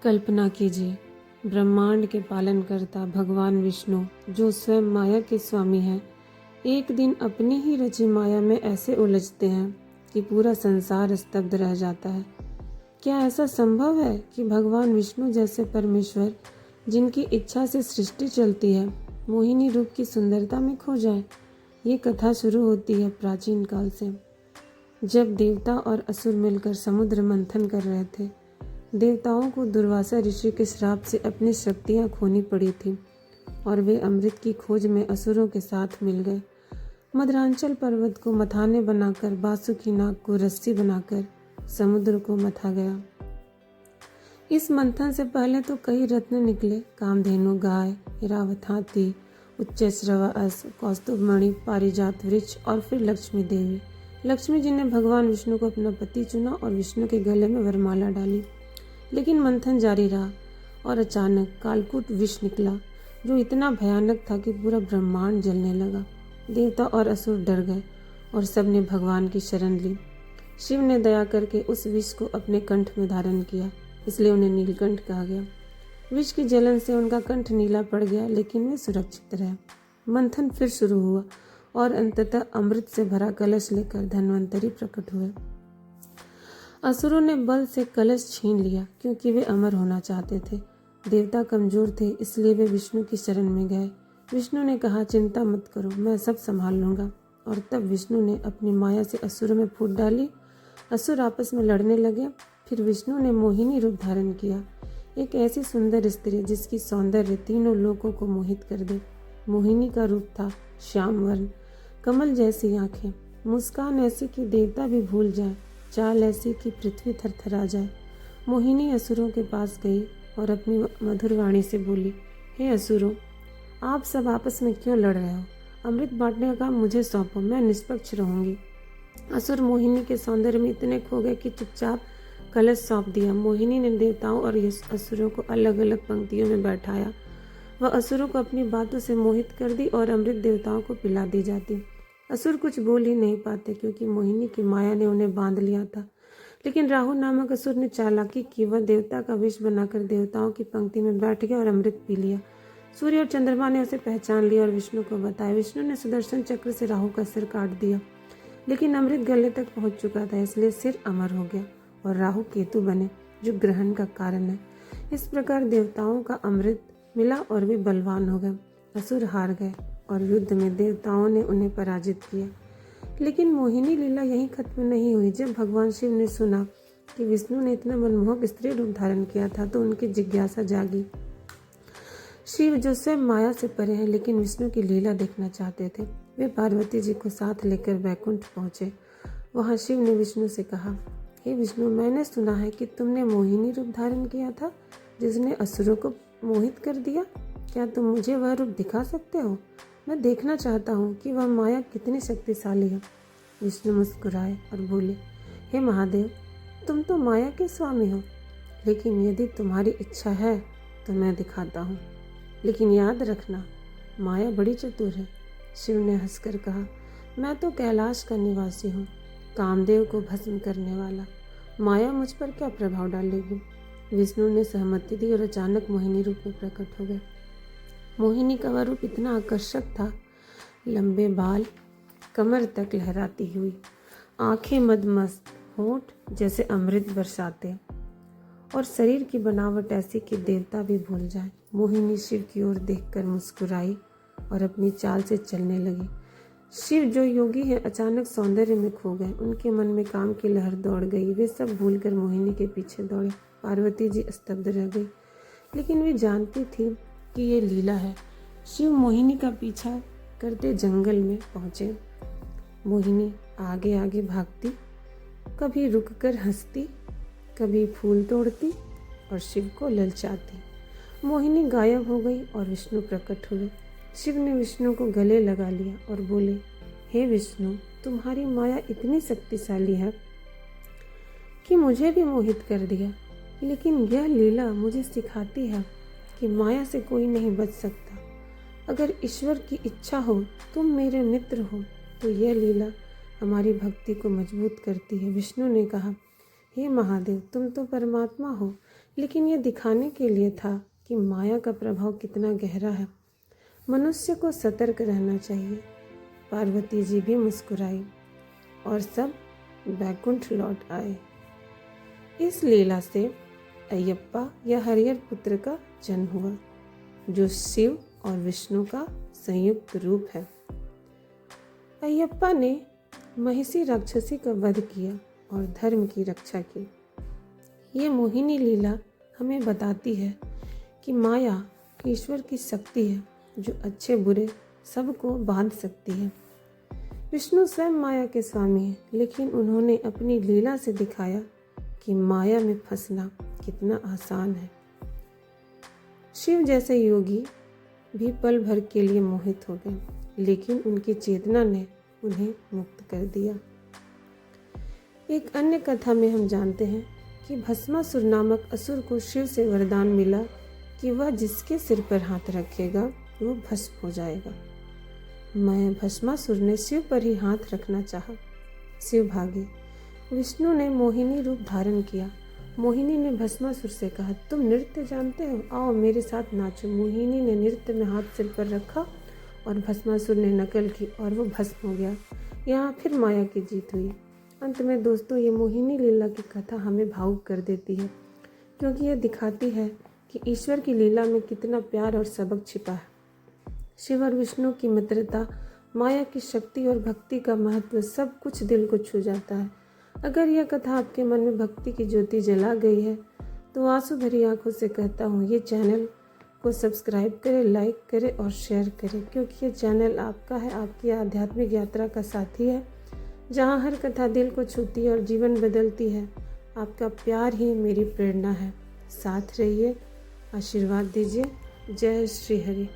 कल्पना कीजिए, ब्रह्मांड के पालनकर्ता भगवान विष्णु, जो स्वयं माया के स्वामी हैं, एक दिन अपनी ही रची माया में ऐसे उलझते हैं कि पूरा संसार स्तब्ध रह जाता है। क्या ऐसा संभव है कि भगवान विष्णु जैसे परमेश्वर, जिनकी इच्छा से सृष्टि चलती है, मोहिनी रूप की सुंदरता में खो जाए? ये कथा शुरू होती है प्राचीन काल से, जब देवता और असुर मिलकर समुद्र मंथन कर रहे थे। देवताओं को दुर्वासा ऋषि के श्राप से अपनी शक्तियां खोनी पड़ी थी और वे अमृत की खोज में असुरों के साथ मिल गए। मधुरांचल पर्वत को मथाने बनाकर, बासुकी नाग को रस्सी बनाकर समुद्र को मथा गया। इस मंथन से पहले तो कई रत्न निकले: कामधेनु गाय, इरावत हाथी, उच्चैश्रवा अश्व, कौस्तुभमणि, पारिजात वृक्ष और फिर लक्ष्मी देवी। लक्ष्मी जी ने भगवान विष्णु को अपना पति चुना और विष्णु के गले में वरमाला डाली। लेकिन मंथन जारी रहा और अचानक कालकूट विष निकला, जो इतना भयानक था कि पूरा ब्रह्मांड जलने लगा। देवता और असुर डर गए और सबने भगवान की शरण ली। शिव ने दया करके उस विष को अपने कंठ में धारण किया, इसलिए उन्हें नीलकंठ कहा गया। विष की जलन से उनका कंठ नीला पड़ गया, लेकिन वे सुरक्षित रहे। मंथन फिर शुरू हुआ और अंततः अमृत से भरा कलश लेकर धन्वंतरी प्रकट हुए। असुरों ने बल से कलश छीन लिया, क्योंकि वे अमर होना चाहते थे। देवता कमजोर थे, इसलिए वे विष्णु की शरण में गए। विष्णु ने कहा, चिंता मत करो, मैं सब संभाल लूंगा। और तब विष्णु ने अपनी माया से असुरों में फूट डाली। असुर आपस में लड़ने लगे। फिर विष्णु ने मोहिनी रूप धारण किया, एक ऐसी सुंदर स्त्री जिसकी सौंदर्य तीनों लोगों को मोहित कर दे। मोहिनी का रूप था श्याम वर्ण, कमल जैसी आंखें, मुस्कान ऐसी कि देवता भी भूल जाए, चाल ऐसी कि पृथ्वी थरथरा जाए। मोहिनी असुरों के पास गई और अपनी मधुर वाणी से बोली, हे असुरों, आप सब आपस में क्यों लड़ रहे हो? अमृत बांटने का काम मुझे सौंपो, मैं निष्पक्ष रहूंगी। असुर मोहिनी के सौंदर्य में इतने खो गए कि चुपचाप कलश सौंप दिया। मोहिनी ने देवताओं और असुरों को अलग अलग पंक्तियों में बैठाया। वह असुरों को अपनी बातों से मोहित कर दी और अमृत देवताओं को पिला दी जाती। असुर कुछ बोल ही नहीं पाते, क्योंकि मोहिनी की माया ने उन्हें बांध लिया था। लेकिन राहु नामक असुर ने चालाकी की। वह देवता का विष बनाकर देवताओं की पंक्ति में बैठ गया और अमृत पी लिया। सूर्य और चंद्रमा ने उसे पहचान लिया और विष्णु को बताया। विष्णु ने सुदर्शन चक्र से राहु का सिर काट दिया, लेकिन अमृत गले तक पहुंच चुका था, इसलिए सिर अमर हो गया और राहु केतु बने, जो ग्रहण का कारण है। इस प्रकार देवताओं का अमृत मिला और वे बलवान हो गए। असुर हार गए और युद्ध में देवताओं ने उन्हें पराजित किया। लेकिन मोहिनी लीला यहीं खत्म नहीं हुई। जब भगवान शिव ने सुना कि विष्णु ने इतना मनमोहक स्त्री रूप धारण किया था, तो उनकी जिज्ञासा जागी। शिव, जो स्वयं माया से परे हैं, लेकिन विष्णु की लीला देखना चाहते थे, वे पार्वती जी को साथ लेकर वैकुंठ पहुंचे। वहां शिव ने विष्णु से कहा, हे विष्णु, मैंने सुना है कि तुमने मोहिनी रूप धारण किया था, जिसने असुरों को मोहित कर दिया। क्या तुम मुझे वह रूप दिखा सकते हो? मैं देखना चाहता हूँ कि वह माया कितनी शक्तिशाली है। विष्णु मुस्कुराए और बोले, हे महादेव, तुम तो माया के स्वामी हो, लेकिन यदि तुम्हारी इच्छा है तो मैं दिखाता हूँ। लेकिन याद रखना, माया बड़ी चतुर है। शिव ने हंसकर कहा, मैं तो कैलाश का निवासी हूँ, कामदेव को भस्म करने वाला। माया मुझ पर क्या प्रभाव डालेगी? विष्णु ने सहमति दी और अचानक मोहिनी रूप में प्रकट हो गए। मोहिनी का वह रूप इतना आकर्षक था, लंबे बाल कमर तक लहराती हुई, आंखें मदमस्त, होंठ जैसे अमृत बरसाते और शरीर की बनावट ऐसी कि देवता भी भूल जाए। मोहिनी शिव की ओर देखकर मुस्कुराई और अपनी चाल से चलने लगी। शिव, जो योगी हैं, अचानक सौंदर्य में खो गए। उनके मन में काम की लहर दौड़ गई। वे सब भूलकर मोहिनी के पीछे दौड़े। पार्वती जी स्तब्ध रह गई, लेकिन वे जानती थी कि ये लीला है। शिव मोहिनी का पीछा करते जंगल में पहुंचे। मोहिनी आगे आगे भागती, कभी रुककर हंसती, कभी फूल तोड़ती और शिव को ललचाती। मोहिनी गायब हो गई और विष्णु प्रकट हुए। शिव ने विष्णु को गले लगा लिया और बोले, हे विष्णु, तुम्हारी माया इतनी शक्तिशाली है कि मुझे भी मोहित कर दिया। लेकिन यह लीला मुझे सिखाती है कि माया से कोई नहीं बच सकता। अगर ईश्वर की इच्छा हो, तुम मेरे मित्र हो, तो यह लीला हमारी भक्ति को मजबूत करती है। विष्णु ने कहा, हे महादेव, तुम तो परमात्मा हो, लेकिन यह दिखाने के लिए था कि माया का प्रभाव कितना गहरा है। मनुष्य को सतर्क रहना चाहिए। पार्वती जी भी मुस्कुराई और सब बैकुंठ लौट आए। इस लीला से अयप्पा या हरिहर पुत्र का जन्म हुआ, जो शिव और विष्णु का संयुक्त रूप है। अयप्पा ने महिषी राक्षसी का वध किया और धर्म की रक्षा की। ये मोहिनी लीला हमें बताती है कि माया ईश्वर की शक्ति है जो अच्छे बुरे सबको बांध सकती है। विष्णु स्वयं माया के स्वामी हैं, लेकिन उन्होंने अपनी लीला से दिखाया कि माया में फंसना कितना आसान है। शिव जैसे योगी भी पल भर के लिए मोहित हो गए, लेकिन उनकी चेतना ने उन्हें मुक्त कर दिया। एक अन्य कथा में हम जानते हैं कि भस्मासुर नामक असुर को शिव से वरदान मिला कि वह जिसके सिर पर हाथ रखेगा वो भस्म हो जाएगा। भस्मासुर ने शिव पर ही हाथ रखना चाहा। शिव भागे। विष्णु ने मोहिनी रूप धारण किया। मोहिनी ने भस्मासुर से कहा, तुम नृत्य जानते हो, आओ मेरे साथ नाचो। मोहिनी ने नृत्य में हाथ सिर पर रखा और भस्मासुर ने नकल की और वो भस्म हो गया। यहाँ फिर माया की जीत हुई। अंत में दोस्तों, ये मोहिनी लीला की कथा हमें भावुक कर देती है, क्योंकि यह दिखाती है कि ईश्वर की लीला में कितना प्यार और सबक छिपा है। शिव और विष्णु की मित्रता, माया की शक्ति और भक्ति का महत्व सब कुछ दिल को छू जाता है। अगर यह कथा आपके मन में भक्ति की ज्योति जला गई है तो आंसू भरी आंखों से कहता हूँ, ये चैनल को सब्सक्राइब करें, लाइक करें और शेयर करें, क्योंकि ये चैनल आपका है, आपकी आध्यात्मिक यात्रा का साथी है, जहाँ हर कथा दिल को छूती है और जीवन बदलती है। आपका प्यार ही मेरी प्रेरणा है। साथ रहिए, आशीर्वाद दीजिए। जय श्री हरि।